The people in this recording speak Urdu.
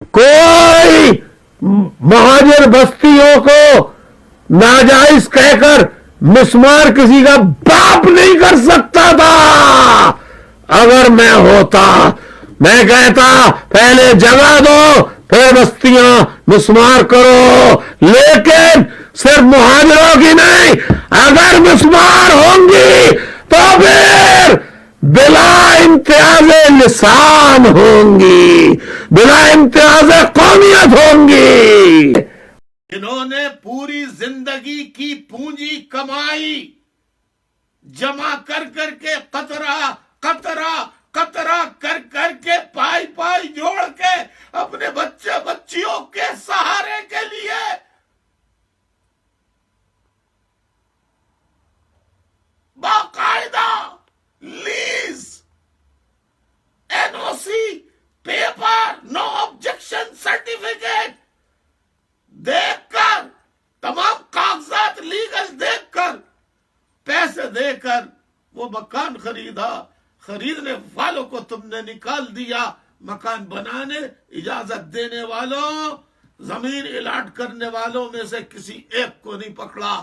کوئی مہاجر بستیوں کو ناجائز کہہ کر مسمار کسی کا باپ نہیں کر سکتا تھا۔ اگر میں ہوتا میں کہتا پہلے جگہ دو پھر بستیاں مسمار کرو، لیکن صرف مہاجروں کی نہیں، اگر مسمار ہوں گی تو پھر بلا امتیاز لسان ہوں گی، بلا امتیاز قومیت ہوں گی۔ انہوں نے پوری زندگی کی پونجی کمائی جمع کر کر کے قطرہ قطرہ قطرہ کر کر کے پائی پائی جوڑ کے اپنے بچے بچیوں کے سہارے کے لیے باقاعدہ لیز، این او سی پیپر، نو آبجیکشن سرٹیفکیٹ دیکھ کر، تمام کاغذات لیگل دیکھ کر، پیسے دے کر وہ مکان خریدنے والوں کو تم نے نکال دیا۔ مکان بنانے اجازت دینے والوں، زمین الاٹ کرنے والوں میں سے کسی ایک کو نہیں پکڑا۔